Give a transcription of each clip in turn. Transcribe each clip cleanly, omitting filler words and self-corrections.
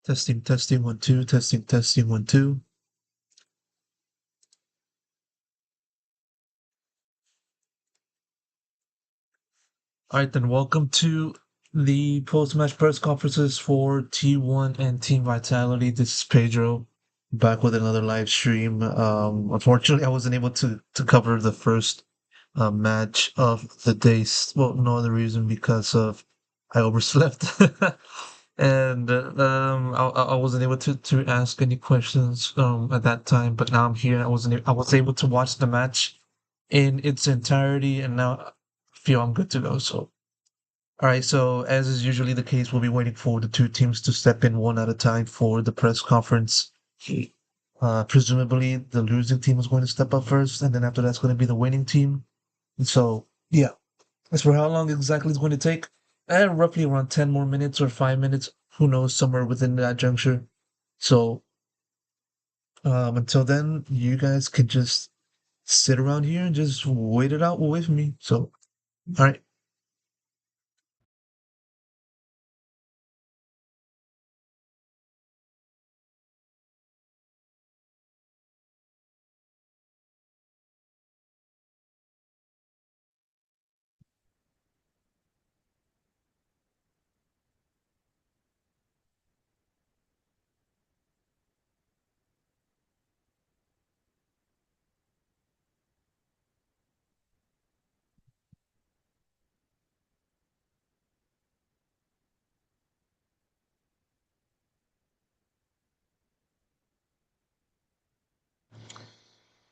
Testing, testing, 1, 2, testing, testing, 1, 2. All right, then welcome to the post-match press conferences for T1 and Team Vitality. This is Pedro back with another live stream. Unfortunately, I wasn't able to cover the first match of the day. Well, no other reason because of I overslept. And I wasn't able to ask any questions at that time, but now I'm here. I was able to watch the match in its entirety, and now I feel I'm good to go. So, all right. So, as is usually the case, we'll be waiting for the two teams to step in one at a time for the press conference. Presumably, the losing team is going to step up first, and then after that's going to be the winning team. And so, yeah. As for how long exactly it's going to take, roughly around 10 more minutes or 5 minutes. Who knows, somewhere within that juncture. So, until then, you guys can just sit around here and just wait it out with me. So, all right.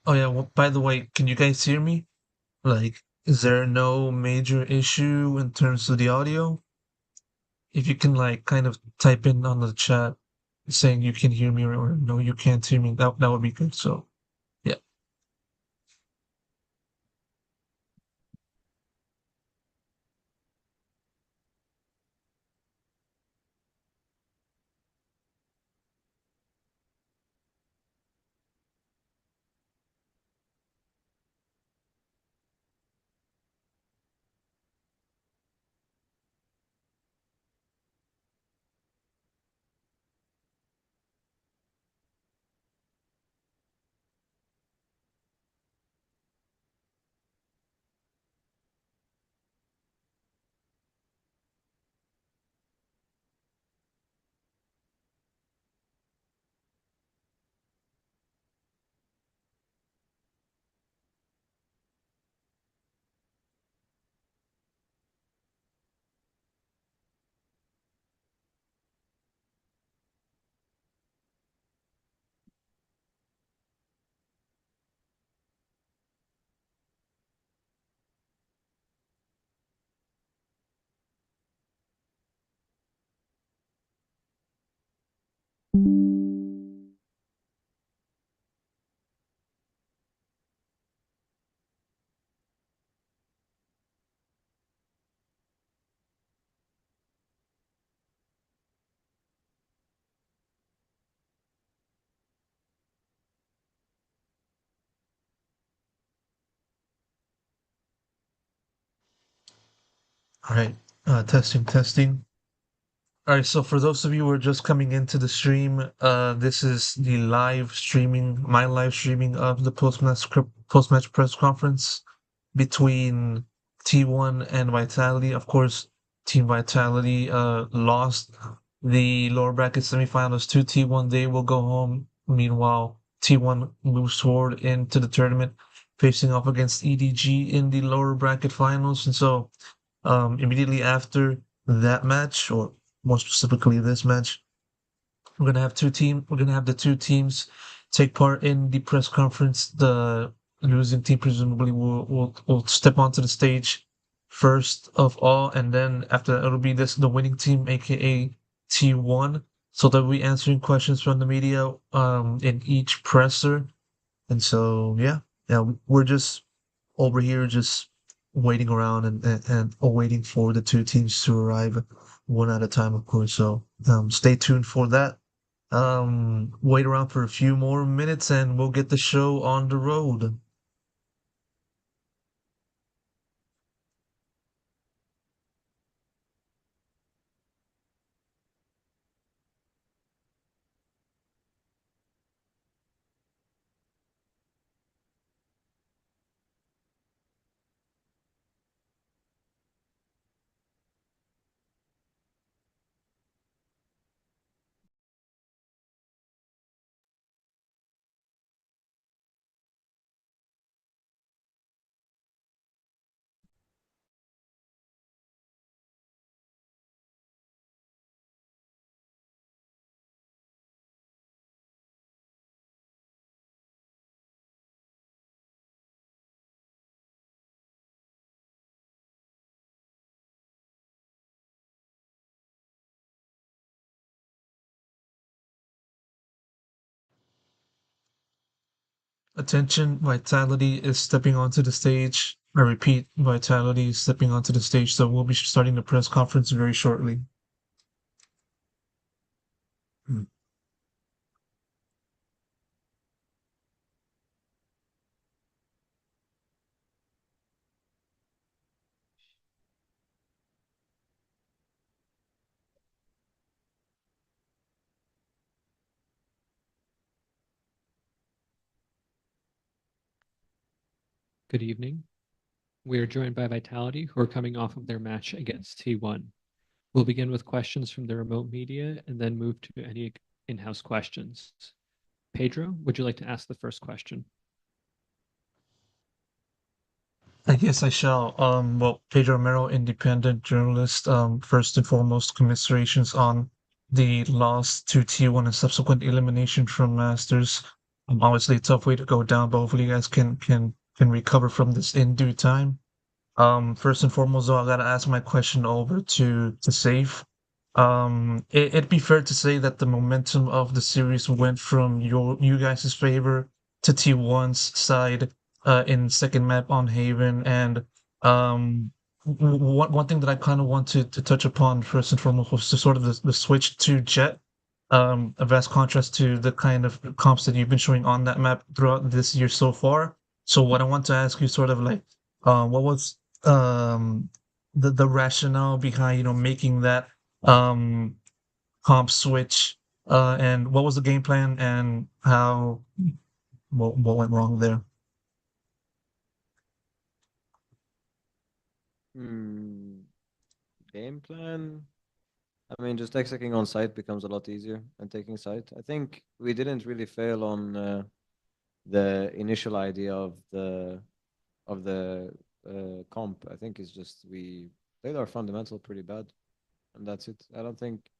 Oh, yeah. Well, by the way, can you guys hear me? Like, is there no major issue in terms of the audio? If you can, like, kind of type in on the chat saying you can hear me or no, you can't hear me, that would be good. So, yeah. All right. Testing, testing. All right, so for those of you who are just coming into the stream, this is the live streaming, my live streaming of the post-match press conference between T1 and Vitality. Of course, Team Vitality lost the lower bracket semifinals to T1. They will go home. Meanwhile, T1 moves forward into the tournament, facing off against EDG in the lower bracket finals. And so, immediately after that match, or more specifically this match, we're gonna have the two teams take part in the press conference. The losing team presumably will step onto the stage first of all, and then after that it'll be the winning team, aka T1. So they'll be answering questions from the media in each presser. And so yeah, we're just over here just waiting around and waiting for the two teams to arrive one at a time, of course. So stay tuned for that. Wait around for a few more minutes and we'll get the show on the road. Attention, Vitality is stepping onto the stage. I repeat, Vitality is stepping onto the stage, so we'll be starting the press conference very shortly. Hmm. Good evening. We are joined by Vitality, who are coming off of their match against T1. We'll begin with questions from the remote media and then move to any in-house questions. Pedro, would you like to ask the first question? I guess I shall. Well, Pedro Romero, independent journalist. First and foremost, commiserations on the loss to T1 and subsequent elimination from Masters. Obviously a tough way to go down, but hopefully you guys can recover from this in due time. First and foremost, though, I gotta ask my question over to Safe. It'd be fair to say that the momentum of the series went from you guys' favor to T1's side in second map on Haven, and one thing that I kind of wanted to touch upon first and foremost was the sort of the switch to Jet. A vast contrast to the kind of comps that you've been showing on that map throughout this year so far. So what I want to ask you, sort of like, what was the rationale behind making that um comp switch, and what was the game plan and how what went wrong there? Hmm. Game plan. I mean, just executing on site becomes a lot easier and taking site. I think we didn't really fail on the initial idea of the comp. I think it's just we played our fundamental pretty bad, and that's it. I don't think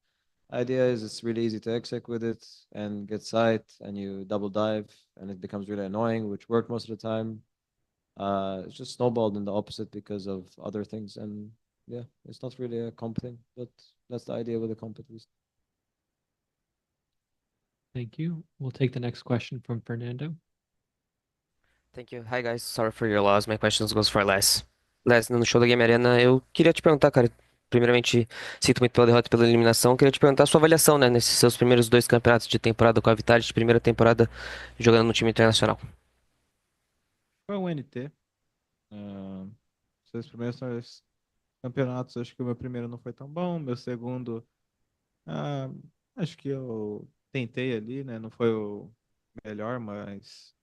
idea is it's really easy to exec with it and get site, and you double dive, and it becomes really annoying, which worked most of the time. It's just snowballed in the opposite because of other things, and yeah, it's not really a comp thing, but that's the idea with the comp at least. Thank you. We'll take the next question from Fernando. Thank you. Hi, guys. Sorry for your loss. My questions goes for Les. Les, no show da Game Arena, eu queria te perguntar, cara, primeiramente, sinto muito pela derrota e pela eliminação. Queria te perguntar a sua avaliação, né, nesses seus primeiros dois campeonatos de temporada com a Vitality, de primeira temporada jogando no time internacional. Foi um NT. Seus primeiros campeonatos, acho que o meu primeiro não foi tão bom. Meu segundo, ah, acho que eu tentei ali, né? Não foi o melhor, mas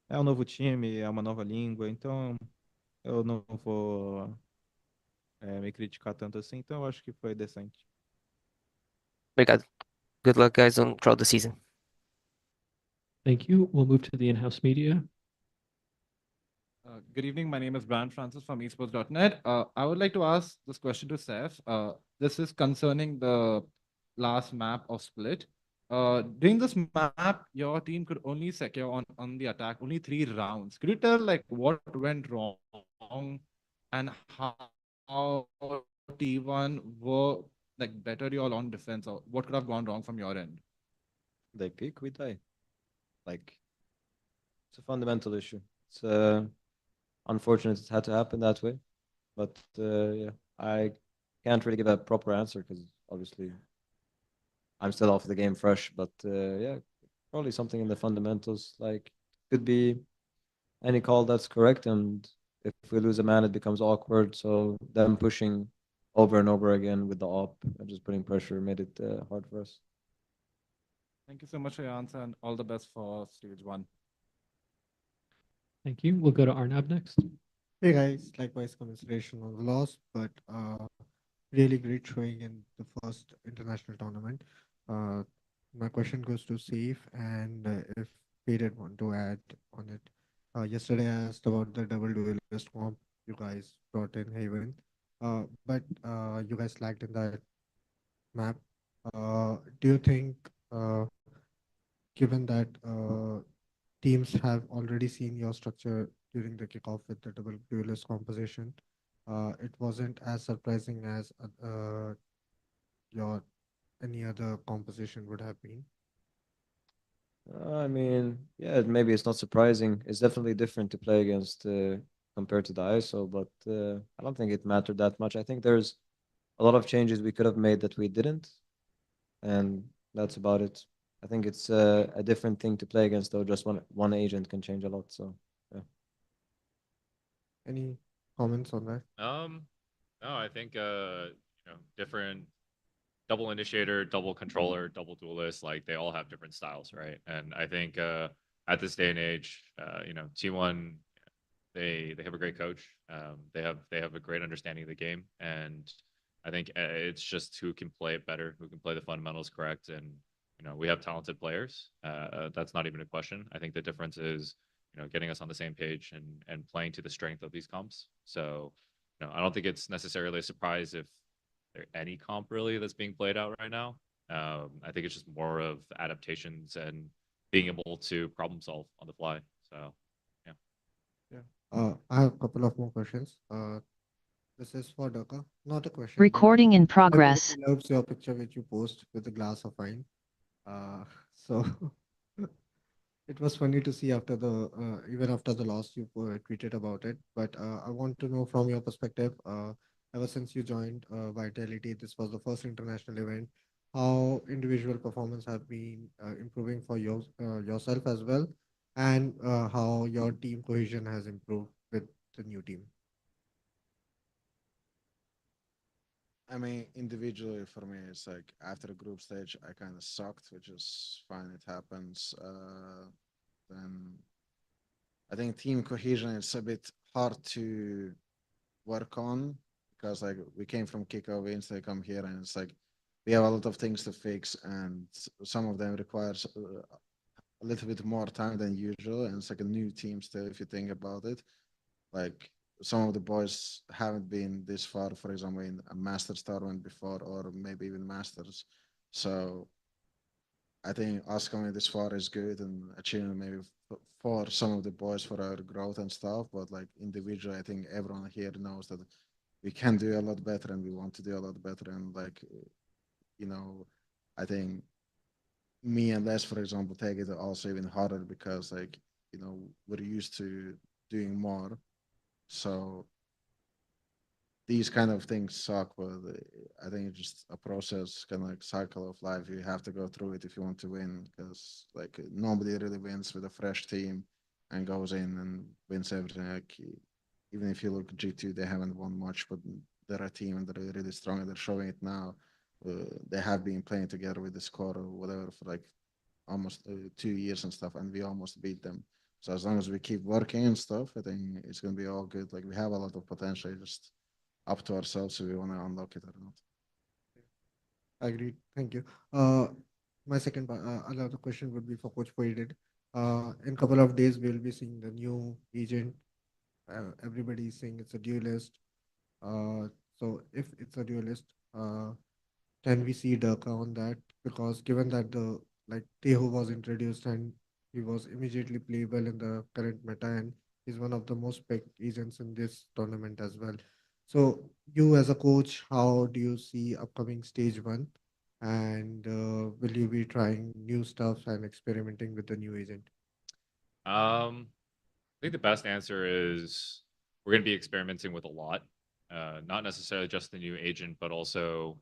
é um novo time, é uma nova língua, então eu não vou me criticar tanto assim, então eu acho que foi decente. Obrigado. Good luck, guys, on throughout the season. Thank you. We'll move to the in-house media. Good evening. My name is Brian Francis from esports.net. I would like to ask this question to Seth. This is concerning the last map of Split. During this map, your team could only secure on the attack only 3 rounds. Could you tell like what went wrong and how T1 were like better y'all on defense, or what could have gone wrong from your end? They peak, we die. Like, it's a fundamental issue. It's unfortunate it had to happen that way, but yeah, I can't really give a proper answer because obviously I'm still off the game fresh. But yeah, probably something in the fundamentals. Like, could be any call that's correct, and if we lose a man, it becomes awkward. So them pushing over and over again with the op and just putting pressure made it hard for us. Thank you so much for your answer and all the best for stage one. Thank you. We'll go to Arnab next. Hey guys, likewise commiseration on the loss, but really great showing in the first international tournament. Uh, my question goes to Safe, and if we did want to add on it. Yesterday I asked about the double duelist comp you guys brought in Haven, but you guys lagged in that map. Do you think, given that teams have already seen your structure during the kickoff with the double duelist composition, it wasn't as surprising as your any other composition would have been? I mean, yeah, maybe it's not surprising. It's definitely different to play against compared to the ISO, but I don't think it mattered that much. I think there's a lot of changes we could have made that we didn't, and that's about it. I think it's a different thing to play against, though. Just one agent can change a lot. So yeah. Any comments on that? No, I think different double initiator, double controller, double duelist, like they all have different styles, right? And I think at this day and age, T1 they have a great coach. They have a great understanding of the game, and I think it's just who can play it better, who can play the fundamentals correct, and we have talented players. That's not even a question. I think the difference is getting us on the same page and playing to the strength of these comps. So I don't think it's necessarily a surprise if there any comp really that's being played out right now. I think it's just more of adaptations and being able to problem solve on the fly. So I have a couple of more questions. This is for Daka. Not a question. but Recording in everybody progress. loves your picture which you post with a glass of wine. So it was funny to see after the even after the loss you tweeted about it. But I want to know from your perspective. Ever since you joined Vitality, this was the first international event. How individual performance have been improving for yourself as well, and how your team cohesion has improved with the new team. I mean, individually for me, it's like after the group stage, I kind of sucked, which is fine. It happens. Then I think team cohesion is a bit hard to work on because like we came from kickoff wins, they come here, and it's like we have a lot of things to fix, and some of them requires a little bit more time than usual, and it's like a new team still if you think about it. Like some of the boys haven't been this far, for example, in a Masters tournament before, or maybe even Masters. So I think us coming this far is good and achieving maybe for some of the boys for our growth and stuff. But like individually, I think everyone here knows that we can do a lot better and we want to do a lot better. And like, you know, I think me and Les, for example, take it also even harder because like, we're used to doing more. So these kind of things suck, but I think it's just a process, kind of like cycle of life. You have to go through it if you want to win, because like nobody really wins with a fresh team and goes in and wins everything. Like even if you look G2, they haven't won much, but they're a team and they're really strong and they're showing it now. They have been playing together with the squad or whatever for like almost 2 years and stuff, and we almost beat them. So as long as we keep working and stuff, I think it's gonna be all good. Like we have a lot of potential, just up to ourselves if we want to unlock it or not. Agreed. Thank you. My second another question would be for Coach Poided. In a couple of days, we'll be seeing the new agent. Everybody is saying it's a duelist. So if it's a duelist, can we see Durka on that? Because given that the like Teho was introduced and he was immediately playable in the current meta and he's one of the most picked agents in this tournament as well. So you as a coach, how do you see upcoming stage one? And will you be trying new stuff and experimenting with the new agent? I think the best answer is we're going to be experimenting with a lot, not necessarily just the new agent, but also,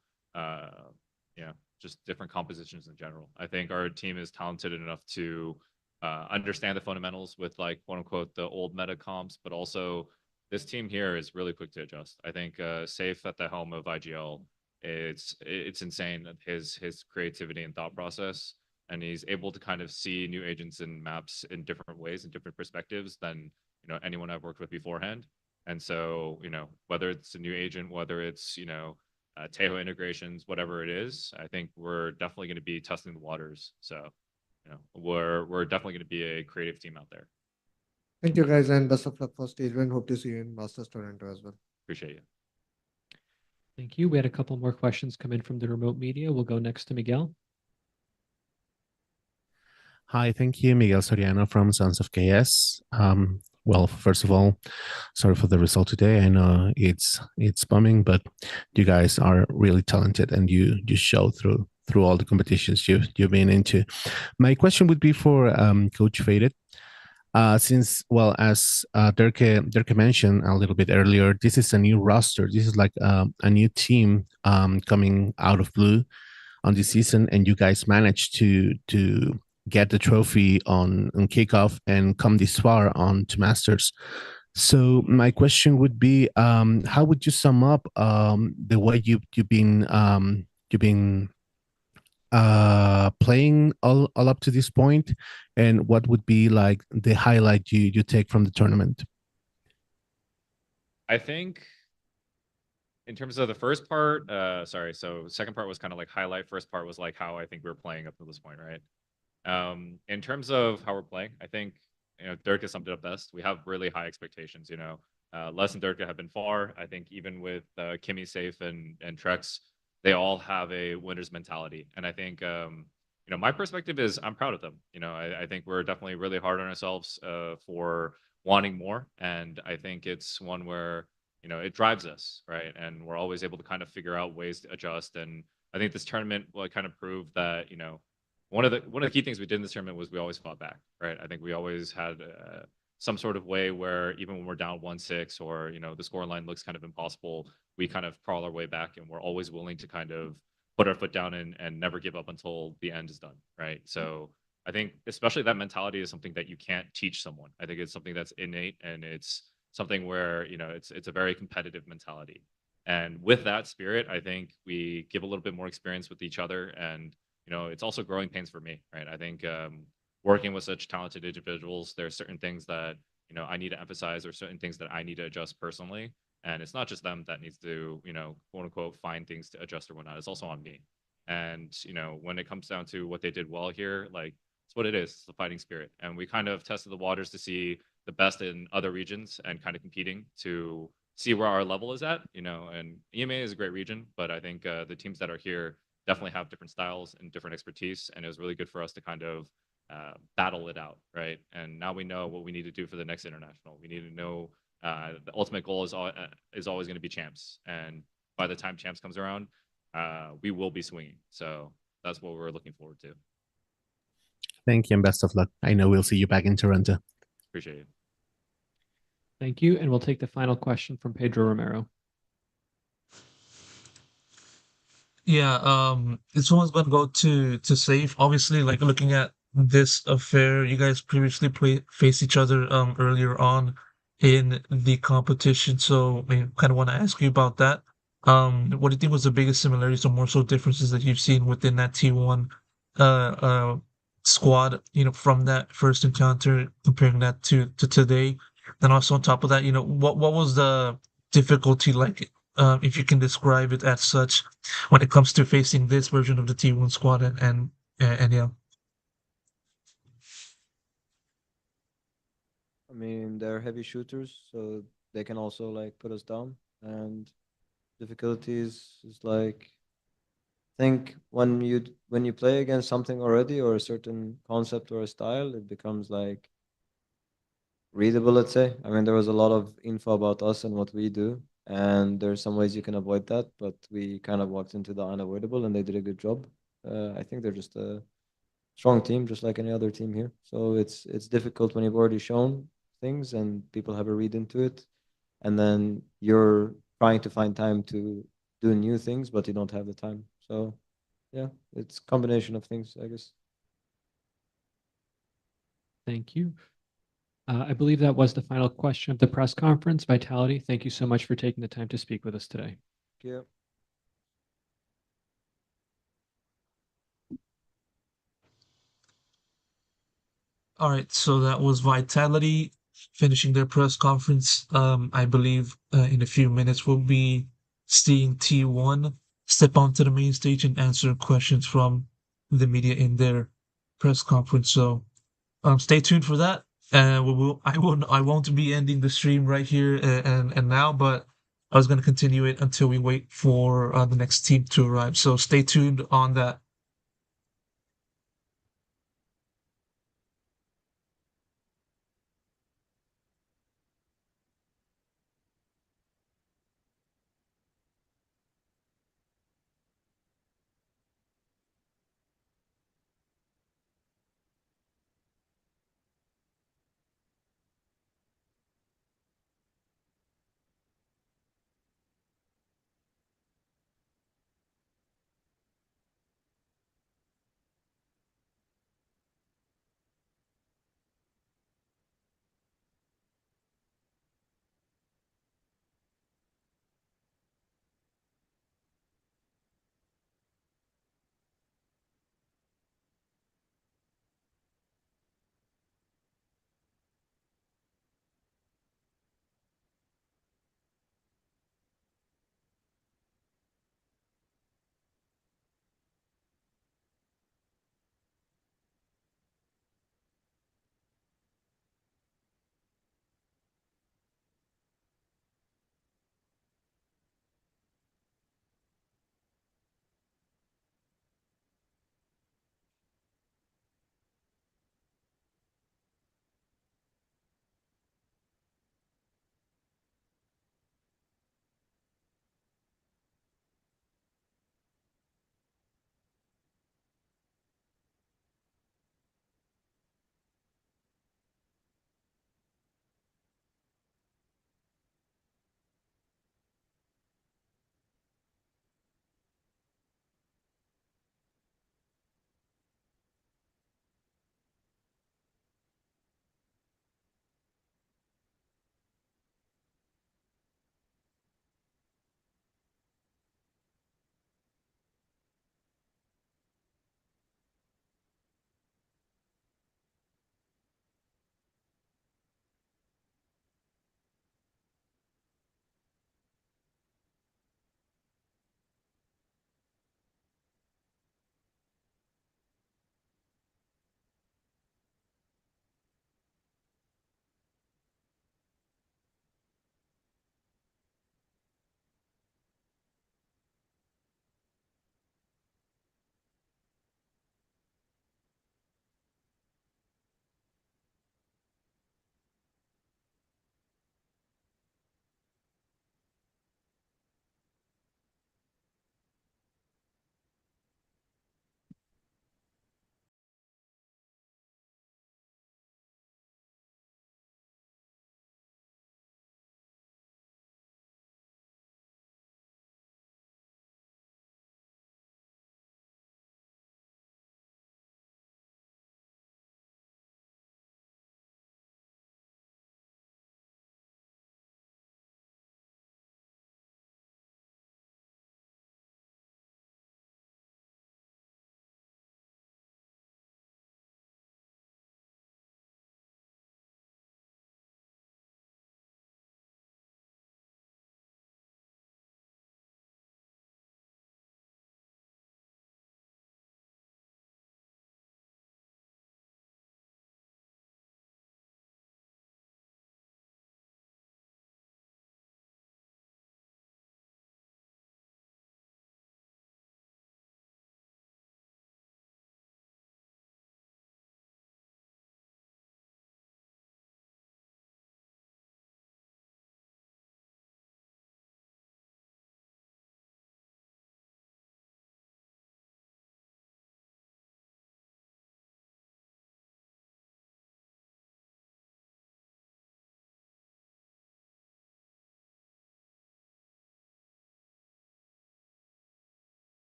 just different compositions in general. I think our team is talented enough to understand the fundamentals with like quote unquote the old meta comps, but also this team here is really quick to adjust. I think Safe at the helm of IGL, it's insane his creativity and thought process, and he's able to kind of see new agents and maps in different ways and different perspectives than anyone I've worked with beforehand. And so whether it's a new agent, whether it's Tejo integrations, whatever it is, I think we're definitely going to be testing the waters. So we're definitely going to be a creative team out there. Thank you guys and best of luck for stage one. Hope to see you in Masters Toronto as well. Appreciate you. Thank you. We had a couple more questions come in from the remote media. We'll go next to Miguel. Hi, thank you. Miguel Soriano from Sons of KS. Well, first of all, sorry for the result today. I know it's bumming, but you guys are really talented and you show through through all the competitions you've been into. My question would be for Coach Faded. Since, well, as Dirk mentioned a little bit earlier, this is a new roster. This is like a new team coming out of blue on this season, and you guys managed to get the trophy on kickoff and come this far on to Masters. So my question would be, how would you sum up the way you've been playing all up to this point, and what would be like the highlight you take from the tournament? I think in terms of the first part, sorry, so second part was kind of like highlight. First part was like how I think we were playing up to this point, right? In terms of how we're playing, I think Dirk has summed it up best. We have really high expectations. Les and Dirk have been far. I think even with Kimmy, Safe, and Trex, they all have a winner's mentality, and I think my perspective is I'm proud of them. I think we're definitely really hard on ourselves for wanting more, and I think it's one where it drives us, right? And we're always able to kind of figure out ways to adjust. And I think this tournament will kind of prove that one of the key things we did in this tournament was we always fought back, right? I think we always had some sort of way where even when we're down 1-6 or the scoreline looks kind of impossible, we kind of crawl our way back, and we're always willing to kind of put our foot down and never give up until the end is done, right? So I think especially that mentality is something that you can't teach someone. I think it's something that's innate, and it's something where it's a very competitive mentality. And with that spirit, I think we give a little bit more experience with each other, and it's also growing pains for me, right? I think working with such talented individuals, there are certain things that I need to emphasize, or certain things that I need to adjust personally, and it's not just them that needs to quote unquote find things to adjust or whatnot. It's also on me. And when it comes down to what they did well here, like it's what it is. It's the fighting spirit, and we kind of tested the waters to see the best in other regions and kind of competing to see where our level is at. And EMA is a great region, but I think the teams that are here definitely have different styles and different expertise, and it was really good for us to kind of battle it out, right? And now we know what we need to do for the next international. We need to know the ultimate goal is always going to be champs, and by the time champs comes around, we will be swinging. So that's what we're looking forward to. Thank you, and best of luck. I know we'll see you back in Toronto. Appreciate it. Thank you, and we'll take the final question from Pedro Romero. Yeah, this one's gonna go to Safe. Obviously, like looking at this affair, you guys previously faced each other earlier on in the competition. So I kind of want to ask you about that. What do you think was the biggest similarities or more so differences that you've seen within that T1 uh uh squad, from that first encounter, comparing that to today? And also on top of that, what was the difficulty like, if you can describe it as such, when it comes to facing this version of the T1 squad, and yeah. I mean, they're heavy shooters, so they can also like put us down. And difficulties is like, I think when you play against something already, or a certain concept or a style, it becomes like readable, let's say. I mean, there was a lot of info about us and what we do, and there's some ways you can avoid that, but we kind of walked into the unavoidable, and they did a good job. I think they're just a strong team, just like any other team here. So it's difficult when you've already shown things and people have a read into it, and then you're trying to find time to do new things, but you don't have the time. So yeah, it's a combination of things, I guess. Thank you. I believe that was the final question of the press conference. Vitality, thank you so much for taking the time to speak with us today. Yeah. All right, so that was Vitality finishing their press conference. I believe in a few minutes we'll be seeing T1 step onto the main stage and answer questions from the media in their press conference. So stay tuned for that. I won't be ending the stream right here and now, but I was going to continue it until we wait for the next team to arrive. So stay tuned on that.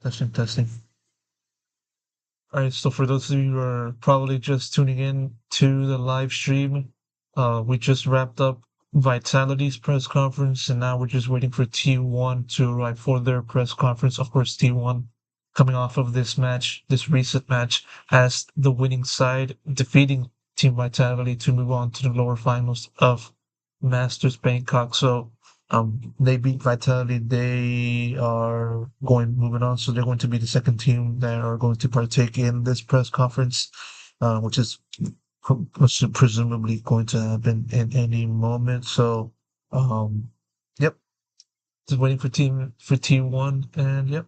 Testing, testing. All right, so for those of you who are probably just tuning in to the live stream, we just wrapped up Vitality's press conference, and now we're just waiting for T1 to arrive for their press conference. Of course, T1 coming off of this match, this recent match, as the winning side, defeating Team Vitality to move on to the lower finals of Masters Bangkok. So they beat Vitality. They are moving on. So they're going to be the second team that are going to partake in this press conference, which is presumably going to happen in any moment. So, yep, just waiting for T1, and yep.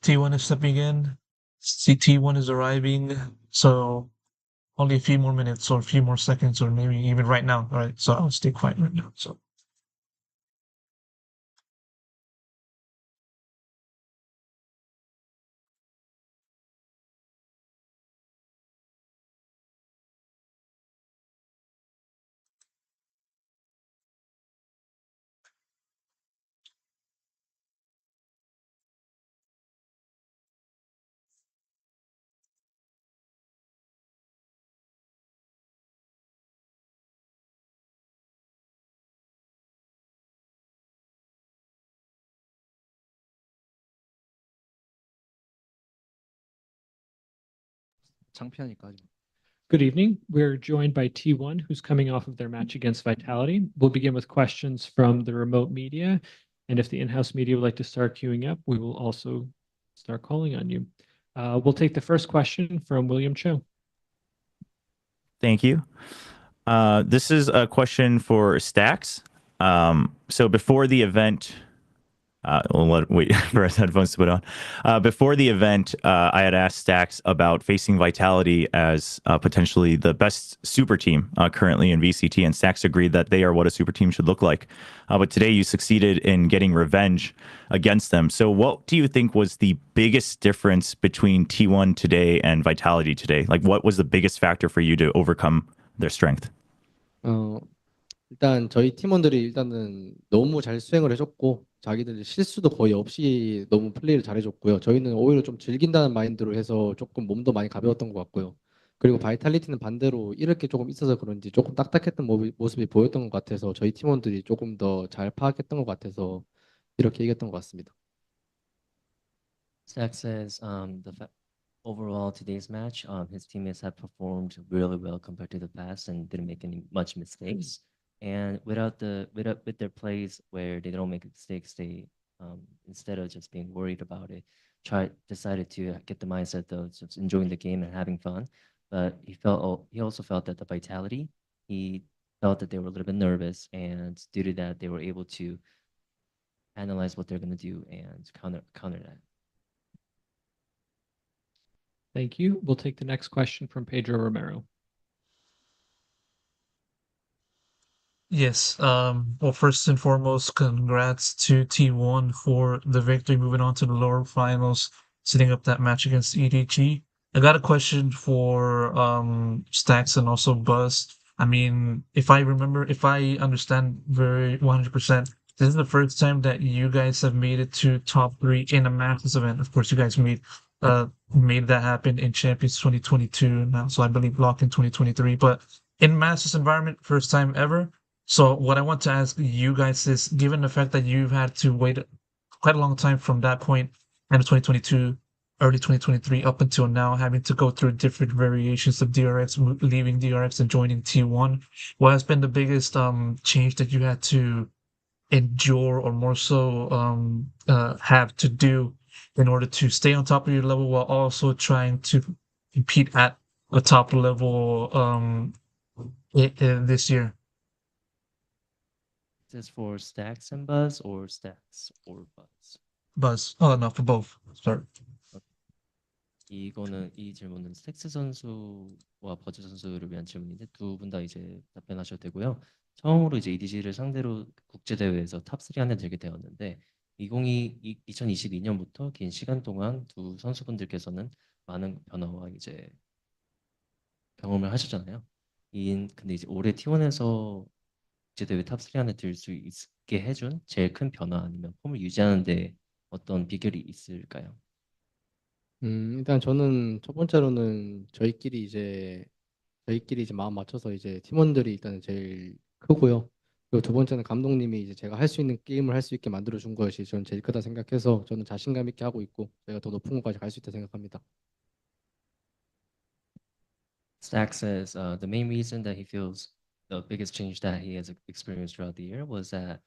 T1 is stepping in. T1 is arriving. So only a few more minutes or a few more seconds, or maybe even right now. All right. So I'll stay quiet right now. So. 창피하니까. Good evening. We're joined by T1, who's coming off of their match against Vitality. We'll begin with questions from the remote media. And if the in-house media would like to start queuing up, we will also start calling on you. We'll take the first question from William Cho. Thank you. This is a question for Stacks. So before the event, wait for his headphones to put on. Before the event, I had asked Stacks about facing Vitality as potentially the best super team currently in VCT, and Stacks agreed that they are what a super team should look like. But today you succeeded in getting revenge against them. So what do you think was the biggest difference between T1 today and Vitality today? Like, what was the biggest factor for you to overcome their strength? 일단 저희 팀원들이 일단은 너무 잘 수행을 해줬고 자기들 실수도 거의 없이 너무 플레이를 잘해줬고요. 저희는 오히려 좀 즐긴다는 마인드로 해서 조금 몸도 많이 가벼웠던 것 같고요. 그리고 바이탈리티는 반대로 잃을 게 조금 있어서 그런지 조금 딱딱했던 모습이 보였던 것 같아서 저희 팀원들이 조금 더 잘 파악했던 것 같아서 이렇게 이겼던 것 같습니다. Zach says overall today's match, his teammates have performed really well compared to the past and didn't make any much mistakes. And with their plays where they don't make mistakes, they instead of just being worried about it, decided to get the mindset of just enjoying the game and having fun. But he also felt that the Vitality, he felt that they were a little bit nervous, and due to that, they were able to analyze what they're going to do and counter that. Thank you. We'll take the next question from Pedro Romero. Yes. Well, first and foremost, congrats to T1 for the victory, moving on to the lower finals, setting up that match against EDG. I got a question for Stacks and also Buzz. I mean, if I understand very 100%, this is the first time that you guys have made it to top 3 in a Masters event. Of course, you guys made that happen in Champions 2022 now, so I believe Lock in 2023. But in Masters environment, first time ever. So what I want to ask you guys is, given the fact that you've had to wait quite a long time from that point, end of 2022, early 2023, up until now, having to go through different variations of DRX, leaving DRX and joining T1, what has been the biggest change that you had to endure, or more so have to do in order to stay on top of your level while also trying to compete at a top level this year? Is this for Stacks and Buzz or Stacks or Buzz? Buzz. Oh, no, for both. Sorry. 이 질문은 스택스 선수와 버즈 선수를 위한 질문인데 두 분 다 이제 답변하셔도 되고요. 처음으로 이제 EDG를 상대로 국제 대회에서 탑3 안에 들게 되었는데 2022년부터 긴 시간 동안 두 선수분들께서는 많은 변화와 이제 경험을 하셨잖아요. 근데 이제 올해 T1에서 국제 대회 탑3 안에 들 수 있게 해준 제일 큰 변화 아니면 폼을 유지하는데 어떤 비결이 있을까요? 일단 저는 첫 번째로는 저희끼리 이제 마음 맞춰서 이제 팀원들이 일단은 제일 크고요. 그리고 두 번째는 감독님이 이제 제가 할 수 있는 게임을 할 수 있게 만들어 준 것이 저는 제일 크다 생각해서 저는 자신감 있게 하고 있고 제가 더 높은 곳까지 갈 수 있다 생각합니다. Stack says the main reason that he feels the biggest change that he has experienced throughout the year was that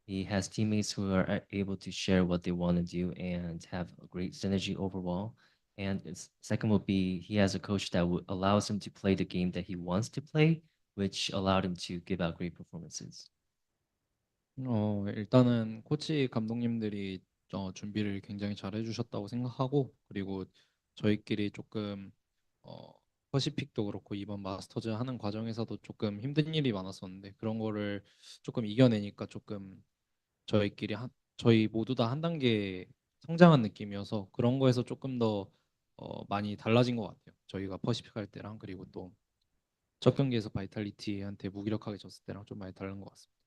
he has teammates who are able to share what they want to do and have a great synergy overall. And second would be he has a coach that allows him to play the game that he wants to play, which allowed him to give out great performances. 일단은 코치 감독님들이 준비를 굉장히 잘 해주셨다고 생각하고 그리고 저희끼리 조금 퍼시픽도 그렇고 이번 마스터즈 하는 과정에서도 조금 힘든 일이 많았었는데 그런 거를 조금 이겨내니까 조금 저희끼리 저희 모두 다 한 단계 성장한 느낌이어서 그런 거에서 조금 더 많이 달라진 것 같아요. 저희가 퍼시픽 할 때랑 그리고 또 첫 경기에서 바이탈리티한테 무기력하게 졌을 때랑 좀 많이 다른 것 같습니다.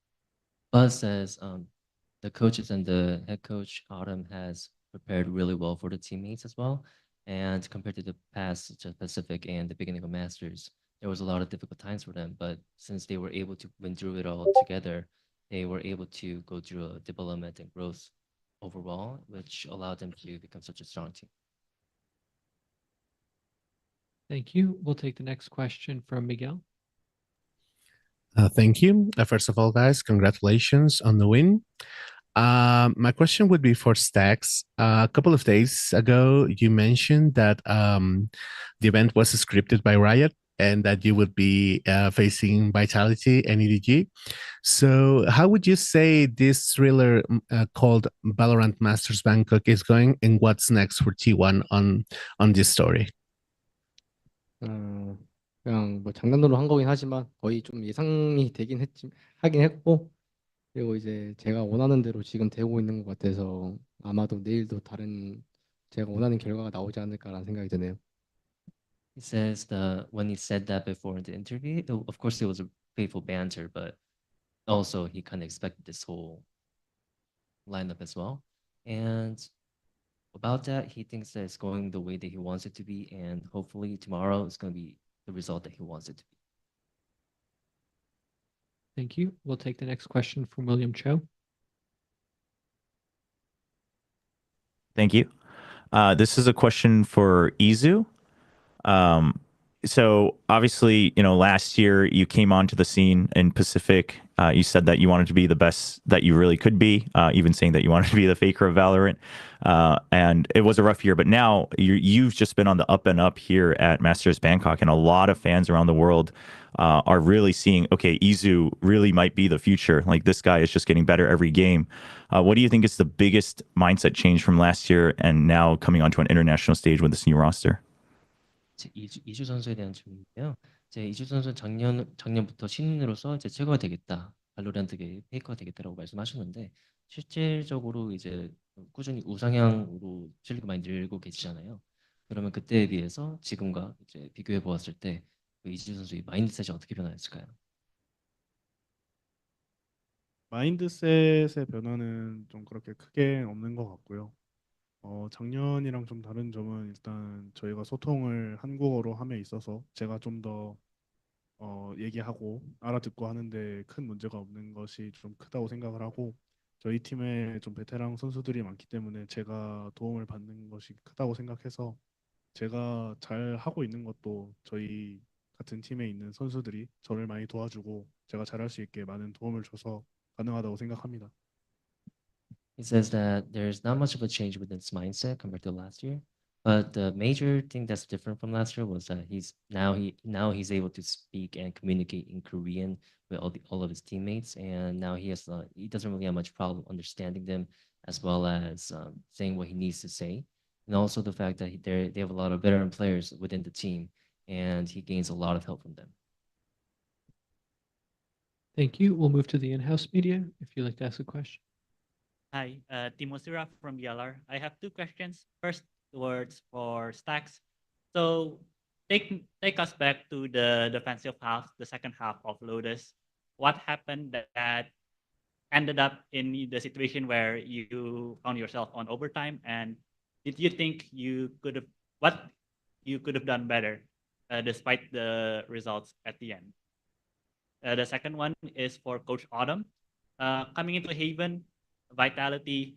Buzz says the coaches and the head coach Autumn has prepared really well for the teammates as well. And compared to the past, such as Pacific and the beginning of Masters, there was a lot of difficult times for them. But since they were able to win through it all together, they were able to go through a development and growth overall, which allowed them to become such a strong team. Thank you. We'll take the next question from Miguel. Thank you. First of all, guys, congratulations on the win. My question would be for Stacks. A couple of days ago, you mentioned that the event was scripted by Riot and that you would be facing Vitality and EDG. So how would you say this thriller called VALORANT Masters Bangkok is going, and what's next for T1 on this story? 그냥 뭐 장난으로 한 거긴 하지만 거의 좀 예상이 하긴 했고 그리고 이제 제가 원하는 대로 지금 되고 있는 것 같아서 아마도 내일도 다른 제가 원하는 결과가 나오지 않을까라는 생각이 드네요. He says that when he said that before in the interview, of course it was a playful banter, but also he kind of expected this whole lineup as well. And about that, he thinks that it's going the way that he wants it to be, and hopefully tomorrow is going to be the result that he wants it to be. Thank you. We'll take the next question from William Cho. Thank you. This is a question for Izu. So obviously, last year you came onto the scene in Pacific. You said that you wanted to be the best that you really could be, even saying that you wanted to be the faker of Valorant. And it was a rough year, but now you've just been on the up and up here at Masters Bangkok, and a lot of fans around the world are really seeing, okay, Izu really might be the future. Like, this guy is just getting better every game. What do you think is the biggest mindset change from last year and now coming onto an international stage with this new roster? 이주 선수에 대한 질문인데요. 이주 선수는 작년부터 신인으로서 최고가 되겠다, 발로란트계 페이커가 되겠다라고 말씀하셨는데 실질적으로 이제 꾸준히 우상향으로 실력이 많이 늘고 계시잖아요. 그러면 그때에 비해서 지금과 이제 비교해 보았을 때 이주 선수의 마인드셋이 어떻게 변화했을까요? 마인드셋의 변화는 좀 그렇게 크게 없는 것 같고요. 작년이랑 좀 다른 점은 일단 저희가 소통을 한국어로 함에 있어서 제가 좀 더 얘기하고 알아듣고 하는데 큰 문제가 없는 것이 좀 크다고 생각을 하고, 저희 팀에 좀 베테랑 선수들이 많기 때문에 제가 도움을 받는 것이 크다고 생각해서 제가 잘 하고 있는 것도 저희 같은 팀에 있는 선수들이 저를 많이 도와주고 제가 잘할 수 있게 많은 도움을 줘서 가능하다고 생각합니다. He says that there's not much of a change within his mindset compared to last year, but the major thing that's different from last year was that he's able to speak and communicate in Korean with all of his teammates, and now he doesn't really have much problem understanding them as well as saying what he needs to say, and also the fact that they have a lot of veteran players within the team, and he gains a lot of help from them. Thank you. We'll move to the in-house media if you'd like to ask a question. Hi, Timo Sira from VLR. I have two questions. First, words for Stacks. So take us back to the defensive half, the second half of Lotus. What happened that ended up in the situation where you found yourself on overtime? And did you think you could have done better despite the results at the end? The second one is for Coach Autumn. Coming into Haven, Vitality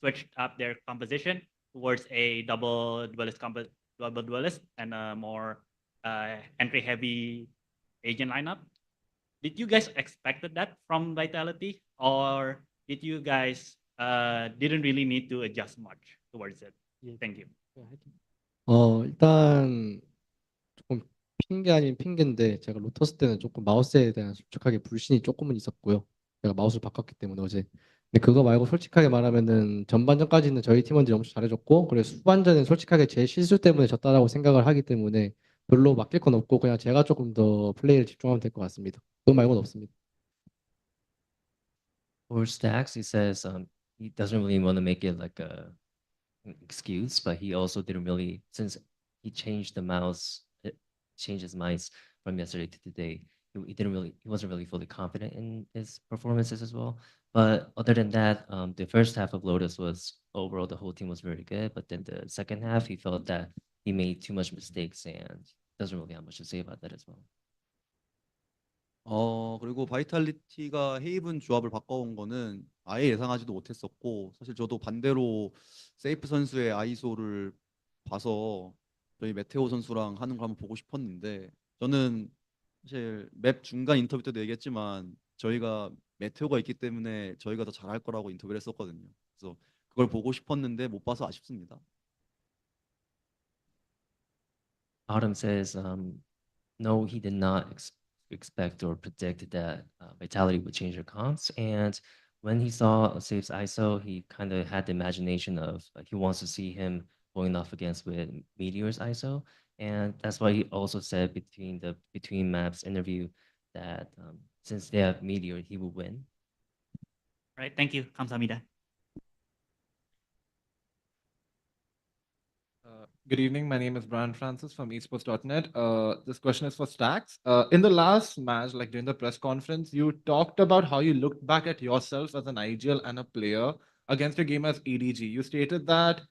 switched up their composition towards a double duelist and a more entry heavy agent lineup. Did you guys expected that from Vitality, or did you guys didn't really need to adjust much towards it? Thank you. 일단 조금 핑계 아닌 핑계인데 제가 로터스 때는 조금 마우스에 대한 솔직하게 불신이 조금은 있었고요. 제가 마우스를 바꿨기 때문에 어제. 근데 그거 말고 솔직하게 말하면은 전반전까지는 저희 팀원들이 엄청 잘해줬고, 그리고 후반전은 솔직하게 제 실수 때문에 졌다라고 생각을 하기 때문에 별로 맡길 건 없고 그냥 제가 조금 더 플레이를 집중하면 될 것 같습니다. 그거 말고는 없습니다. For Stacks, he says he doesn't really want to make it like an excuse, but he also didn't really, since he changed the mouse, changed his mice from yesterday to today. He wasn't really fully confident in his performances as well. But other than that, the first half of Lotus was overall the whole team was very good. But then the second half, he felt that he made too much mistakes and doesn't really have much to say about that as well. 그리고 바이탈리티가 헤이븐 조합을 바꿔온 거는 아예 예상하지도 못했었고, 사실 저도 반대로 세이프 선수의 아이소를 봐서 저희 메테오 선수랑 하는 거 한번 보고 싶었는데, 저는 사실 맵 중간 인터뷰 때도 얘기했지만 저희가 메테오가 있기 때문에 저희가 더 잘할 거라고 인터뷰를 했었거든요. 그래서 그걸 보고 싶었는데 못 봐서 아쉽습니다. Autumn says, no, he did not expect or predict that Vitality would change their comps. And when he saw Safe's ISO, he kind of had the imagination of he wants to see him going off against with Meteor's ISO. And that's why he also said between maps interview that since they have Meteor, he will win. Right. Thank you. 감사합니다. Good evening. My name is Brian Francis from esports.net. This question is for Stacks. In the last match, like during the press conference, you talked about how you looked back at yourself as an IGL and a player against your game as EDG. You stated that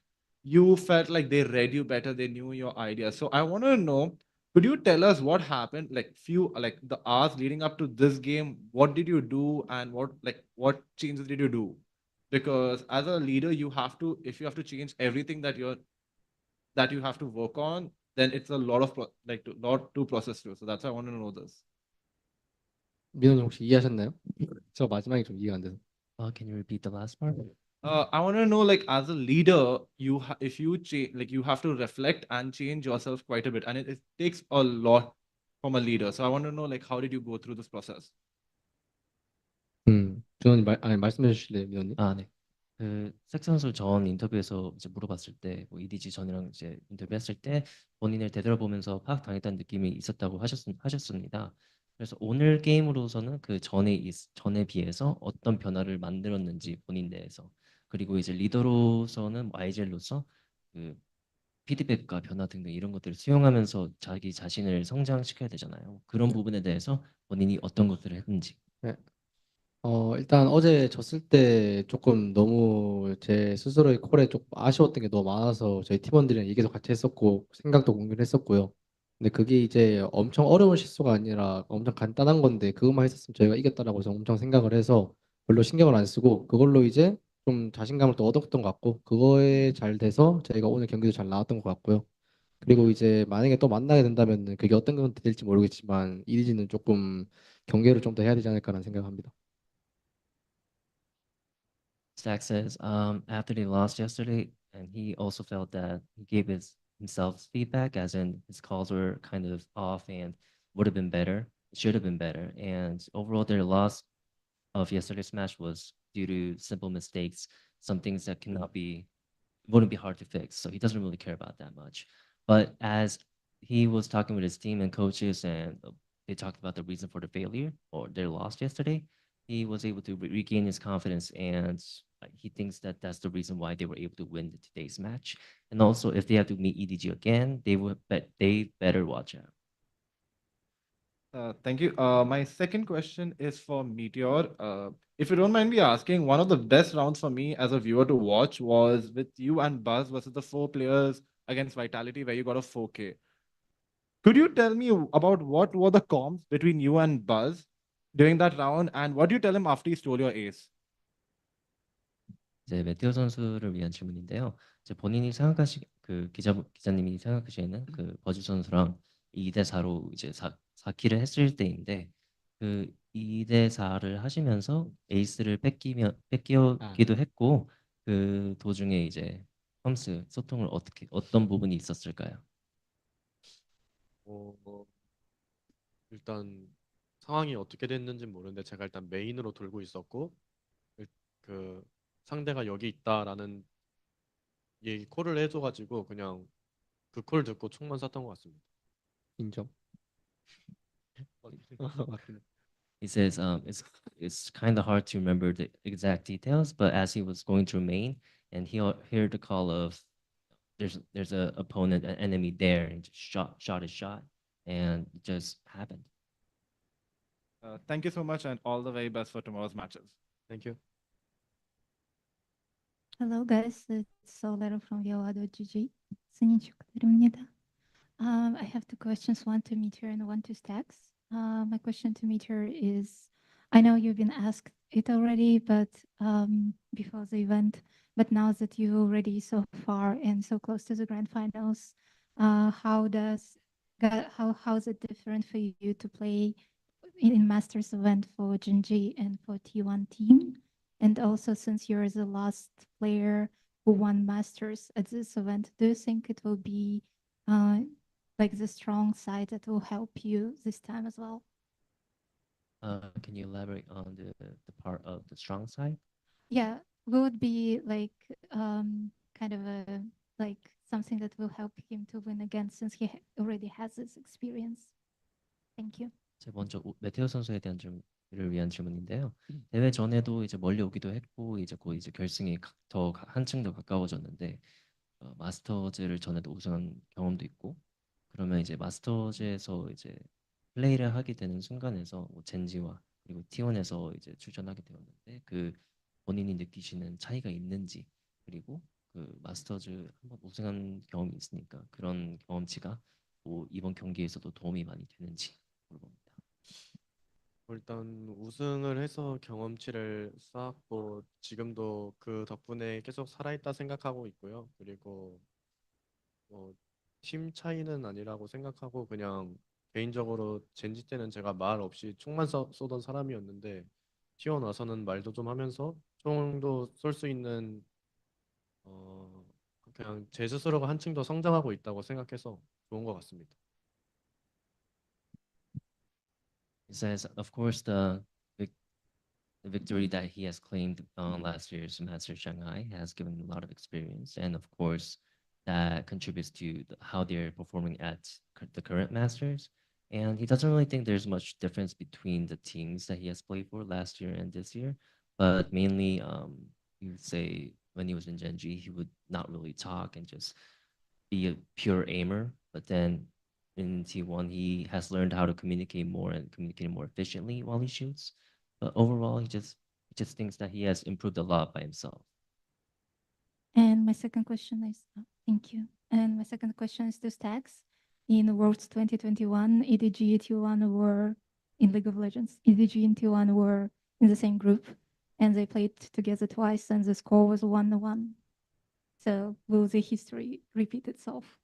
you felt like they read you better, they knew your ideas. So I want to know, could you tell us what happened, like the hours leading up to this game? What did you do, and what changes did you do? Because as a leader, you have to, if you have to change everything that you have to work on, then it's a lot of lot to process through. So that's why I want to know this. 민호님 혹시 이해하셨나요? 저 마지막에 좀 이해가 안 돼서. Can you repeat the last part? I want to know, like, as a leader, if you change, like, you have to reflect and change yourself quite a bit, and it takes a lot from a leader. So I want to know, like, how did you go through this process? 준호님 말씀해 주실래요, 민호님? 네. 그 색 선수 전 인터뷰에서 이제 물어봤을 때, 뭐 EDG 전이랑 이제 인터뷰했을 때 본인을 되돌아보면서 파악당했다는 느낌이 있었다고 하셨습니다. 그래서 오늘 게임으로서는 그 전에 비해서 어떤 변화를 만들었는지 본인 내에서, 그리고 이제 리더로서는 IGL로서 그 피드백과 변화 등등 이런 것들을 수용하면서 자기 자신을 성장시켜야 되잖아요. 그런 부분에 대해서 본인이 어떤 것들을 했는지. 네. 일단 어제 졌을 때 조금 너무 제 스스로의 콜에 좀 아쉬웠던 게 너무 많아서 저희 팀원들이랑 얘기도 같이 했었고 생각도 공유를 했었고요. 근데 그게 이제 엄청 어려운 실수가 아니라 엄청 간단한 건데 그것만 했었으면 저희가 이겼다라고 해서 엄청 생각을 해서 별로 신경을 안 쓰고 그걸로 이제 좀 자신감을 또 얻었던 것 같고 그거에 잘 돼서 저희가 오늘 경기도 잘 나왔던 것 같고요. 그리고 이제 만약에 또 만나게 된다면 그게 어떤 건 될지 모르겠지만 이리지는 조금 경계를 좀 더 해야 되지 않을까라는 생각합니다. Stack says, after they lost yesterday, and he also felt that he gave himself feedback, as in his calls were kind of off and would have been better, should have been better. And overall, their loss of yesterday's match was due to simple mistakes, some things that wouldn't be hard to fix. So he doesn't really care about that much. But as he was talking with his team and coaches, and they talked about the reason for the failure or their loss yesterday, he was able to regain his confidence, and he thinks that that's the reason why they were able to win today's match. And also, if they have to meet EDG again, they better watch out. Thank you. My second question is for Meteor. If you don't mind me asking, one of the best rounds for me as a viewer to watch was with you and Buzz versus the 4 players against Vitality, where you got a 4K. Could you tell me about what were the comps between you and Buzz during that round, and what do you tell him after he stole your ace? 이제 메테오 선수를 위한 질문인데요. 이제 본인이 그 기자님이 생각하시는 그 버즈 선수랑 2대 4로 이제 4킬을 했을 때인데 그 2대 4를 하시면서 에이스를 뺏기기도 했고 그 도중에 이제 소통을 어떤 부분이 있었을까요? 일단 상황이 어떻게 됐는지 모르는데 제가 일단 메인으로 돌고 있었고 그 상대가 여기 있다라는 얘기 콜을 해줘가지고 그냥 그 콜 듣고 총만 쐈던 것 같습니다. 인정. He says it's kind of hard to remember the exact details, but as he was going through main and he heard the call of there's a opponent, an enemy there, and just shot his shot, and it just happened. Thank you so much, and all the very best for tomorrow's matches. Thank you. Hello guys, it's Solero from VALORANT.GG. 승인 축하드립니다. I have two questions, one to Meteor and one to Stacks. My question to Meteor is, I know you've been asked it already, but before the event, but now that you're already so far and so close to the grand finals, how is it different for you to play in Masters event for Genji and for T1 team? And also, since you're the last player who won Masters at this event, do you think it will be like the strong side that will help you this time as well? Can you elaborate on the part of the strong side? Yeah, will it be like kind of a like something that will help him to win again since he already has this experience? Thank you. 먼저 메테오 선수에 대한 를 위한 질문인데요. 대회 전에도 이제 멀리 오기도 했고 이제 곧 이제 결승이 더 한층 더 가까워졌는데 마스터즈를 전에도 우승한 경험도 있고 그러면 이제 마스터즈에서 이제 플레이를 하게 되는 순간에서 뭐 젠지와 그리고 T1에서 이제 출전하게 되었는데 그 본인이 느끼시는 차이가 있는지 그리고 그 마스터즈 한번 우승한 경험이 있으니까 그런 경험치가 뭐 이번 경기에서도 도움이 많이 되는지 물어봅니다. 일단 우승을 해서 경험치를 쌓았고 지금도 그 덕분에 계속 살아있다 생각하고 있고요. 그리고 팀 차이는 아니라고 생각하고 그냥 개인적으로 젠지 때는 제가 말 없이 총만 쏘던 사람이었는데 T1 와서는 말도 좀 하면서 총도 쏠 수 있는 그냥 제 스스로가 한층 더 성장하고 있다고 생각해서 좋은 것 같습니다. He says, of course, the victory that he has claimed on last year's Masters Shanghai has given him a lot of experience, and of course, that contributes to how they're performing at the current Masters. And he doesn't really think there's much difference between the teams that he has played for last year and this year, but mainly, he would say when he was in Genji, he would not really talk and just be a pure aimer, but then in T1, he has learned how to communicate more and communicate more efficiently while he shoots. But overall, he just thinks that he has improved a lot by himself. And my second question is, thank you. And my second question is to Stacks. In Worlds 2021, EDG and T1 were in League of Legends. EDG and T1 were in the same group, and they played together twice, and the score was 1-1. So will the history repeat itself?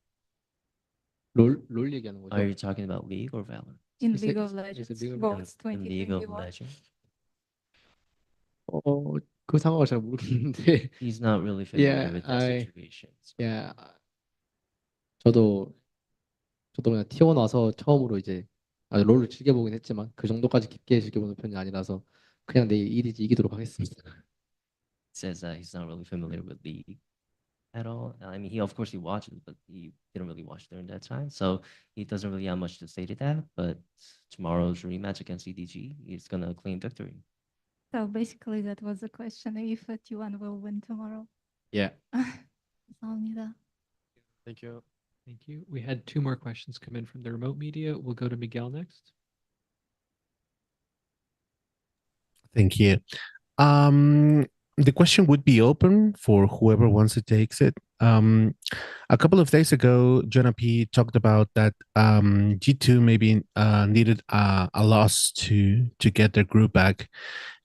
롤 얘기하는 거죠? Are you talking about League or Valorant? In League of Legends, Worlds In League of 2021. Legends? 그 상황을 잘 모르겠는데. He's not really familiar with that situation. Yeah. 저도 그냥 T1 와서 처음으로 이제 롤을 즐겨보긴 했지만 그 정도까지 깊게 즐겨보는 편이 아니라서 그냥 내일 EDG 이기도록 하겠습니다. Says that he's not really familiar with League at all. I mean, of course he watches, but he didn't really watch during that time, so he doesn't really have much to say to that. But tomorrow's rematch against EDG, he's gonna claim victory. So basically, that was the question: if T1 will win tomorrow. Yeah. 감사합니다. Thank you. Thank you. We had two more questions come in from the remote media. We'll go to Miguel next. Thank you. The question would be open for whoever wants to take it. A couple of days ago, Jonah P talked about that G2 maybe needed a loss to get their group back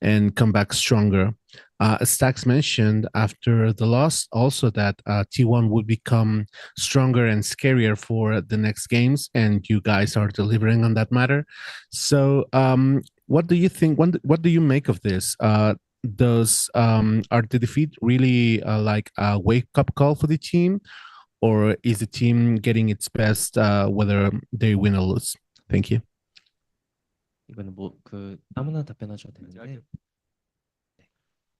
and come back stronger. Stacks mentioned after the loss also that T1 would become stronger and scarier for the next games, and you guys are delivering on that matter. So what do you think? What do you make of this? Are the defeat really like a wake-up call for the team, or is the team getting its best whether they win or lose? Thank you. 이거는 아무나 답변하셔도 되는데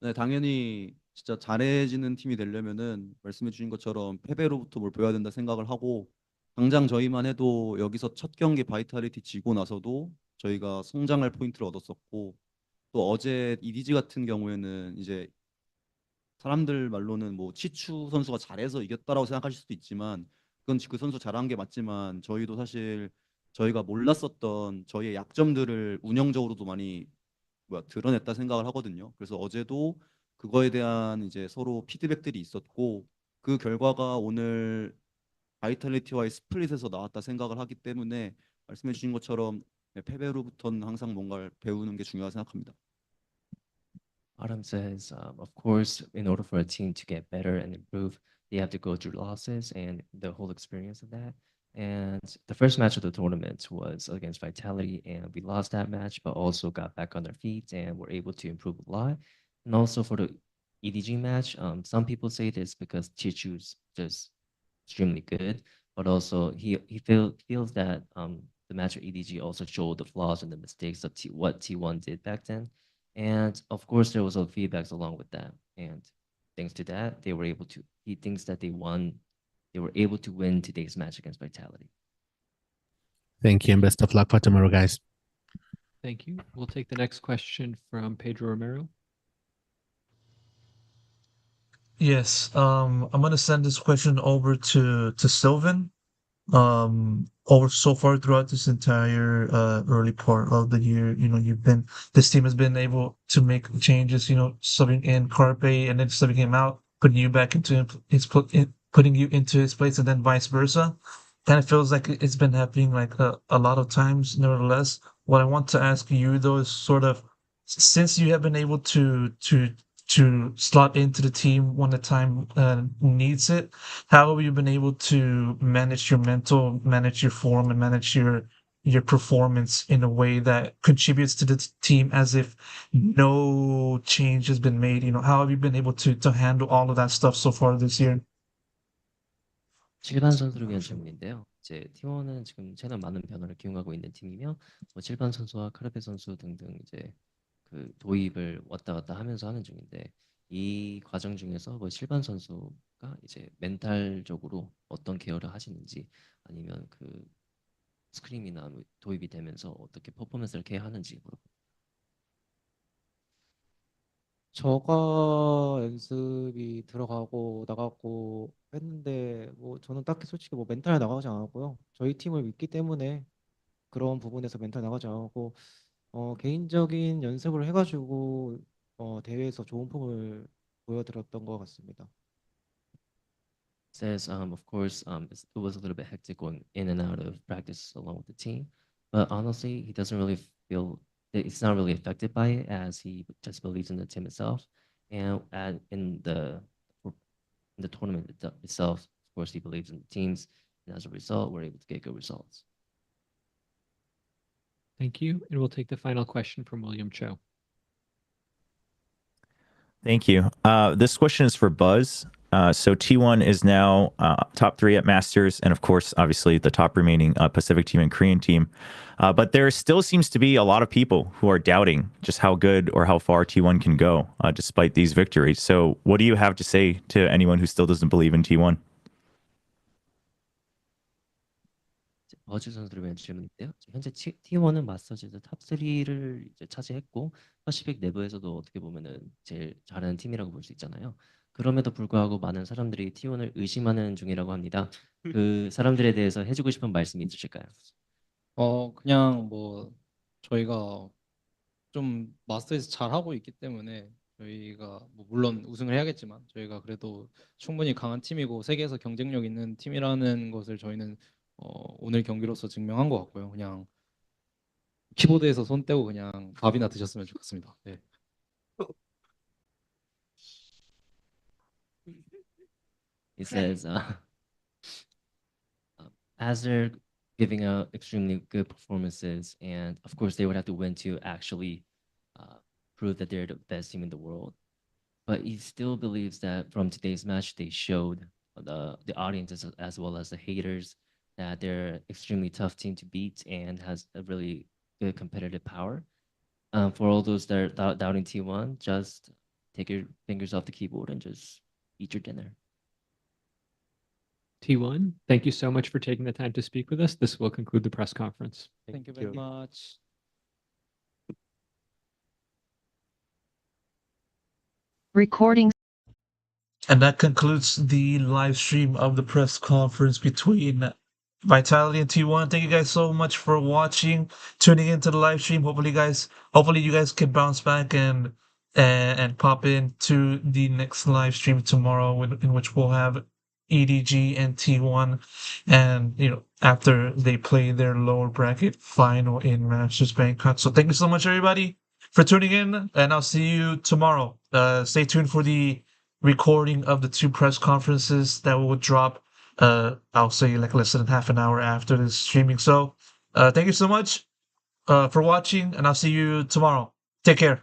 네, 당연히 진짜 잘해지는 팀이 되려면은 말씀해 주신 것처럼 패배로부터 뭘 배워야 된다 생각을 하고 당장 저희만 해도 여기서 첫 경기 바이탈리티 지고 나서도 저희가 성장할 포인트를 얻었었고 또 어제 EDG 같은 경우에는 이제 사람들 말로는 뭐 치추 선수가 잘해서 이겼다라고 생각하실 수도 있지만 그건 그 선수 잘한 게 맞지만 저희도 사실 저희가 몰랐었던 저희의 약점들을 운영적으로도 많이 드러냈다 생각을 하거든요. 그래서 어제도 그거에 대한 이제 서로 피드백들이 있었고 그 결과가 오늘 바이탈리티와의 스플릿에서 나왔다 생각을 하기 때문에 말씀해 주신 것처럼 패배로부터는 항상 뭔가를 배우는 게 중요하다 생각합니다. Autumn says, of course, in order for a team to get better and improve, they have to go through losses and the whole experience of that. And the first match of the tournament was against Vitality, and we lost that match, but also got back on our feet and were able to improve a lot. And also for the EDG match, some people say this because Chichu's just extremely good, but also feels that the match with EDG also showed the flaws and the mistakes of what T1 did back then. And of course, there was a feedbacks along with that. And thanks to that, they were able to. He thinks that they won. They were able to win today's match against Vitality. Thank you and best of luck for tomorrow, guys. Thank you. We'll take the next question from Pedro Romero. Yes, I'm gonna send this question over to Sylvan. Over so far throughout this entire early part of the year, this team has been able to make changes, subbing in Carpe and then subbing him out, putting you back into putting you into his place, and then vice versa. Kind of feels like it's been happening like a lot of times. Nevertheless, what I want to ask you though is sort of, since you have been able to slot into the team when the time needs it, how have you been able to manage your mental, manage your form, and manage your performance in a way that contributes to the team as if no change has been made? How have you been able to handle all of that stuff so far this year? 칠반 선수를 위한 질문인데요. 이제 T1은 지금 최근 많은 변화를 기용하고 있는 팀이며, 뭐 칠반 선수와 카르페 선수 등등 이제 그 도입을 왔다 갔다 하면서 하는 중인데, 이 과정 중에서 뭐 칠반 선수가 이제 멘탈적으로 어떤 케어를 하시는지, 아니면 그 스크림이나 뭐 도입이 되면서 어떻게 퍼포먼스를 케어하는지 물어봅니다. 저가 연습이 들어가고 나가고 했는데 뭐 저는 딱히 솔직히 뭐 멘탈 나가지 않았고요. 저희 팀을 믿기 때문에 그런 부분에서 멘탈 나가지 않았고 개인적인 연습을 해가지고 대회에서 좋은 폼을 보여드렸던 것 같습니다. Says, of course, it was a little bit hectic going in and out of practice along with the team, but honestly, he doesn't really feel it's not really affected by it, as he just believes in the team itself, and in the tournament itself, of course, he believes in the teams, and as a result, we're able to get good results. Thank you. And we'll take the final question from William Cho. Thank you. This question is for Buzz. So T1 is now top 3 at Masters, and of course, obviously, the top remaining Pacific team and Korean team. But there still seems to be a lot of people who are doubting just how good or how far T1 can go despite these victories. So what do you have to say to anyone who still doesn't believe in T1? 버즈 선수를 위한 질문인데요. 현재 T1은 마스터즈에서 탑 3를 이제 차지했고, 퍼시픽 내부에서도 어떻게 보면은 제일 잘하는 팀이라고 볼 수 있잖아요. 그럼에도 불구하고 많은 사람들이 T1을 의심하는 중이라고 합니다. 그 사람들에 대해서 해주고 싶은 말씀이 있으실까요? 그냥 뭐 저희가 좀 마스터에서 잘하고 있기 때문에 저희가 뭐 물론 우승을 해야겠지만 저희가 그래도 충분히 강한 팀이고 세계에서 경쟁력 있는 팀이라는 것을 저희는 오늘 경기로서 증명한 것 같고요. 그냥 키보드에서 손 떼고 그냥 밥이나 드셨으면 좋겠습니다. 네. He says, as they're giving out extremely good performances, and of course they would have to win to actually prove that they're the best team in the world. But he still believes that from today's match, they showed the audience as well as the haters that they're extremely tough team to beat and has a really good competitive power. For all those that are doubting T1, just take your fingers off the keyboard and just eat your dinner. T1, thank you so much for taking the time to speak with us. This will conclude the press conference. Thank you very much. Recording. And that concludes the live stream of the press conference between Vitality and T1. Thank you guys so much for watching, tuning into the live stream. Hopefully you guys can bounce back and pop into the next live stream tomorrow, in which we'll have EDG and T1, and after they play their lower bracket final in Masters Bangkok. So thank you so much, everybody, for tuning in, and I'll see you tomorrow. Stay tuned for the recording of the 2 press conferences that will drop. I'll say like less than half an hour after this streaming. So thank you so much for watching, and I'll see you tomorrow. Take care.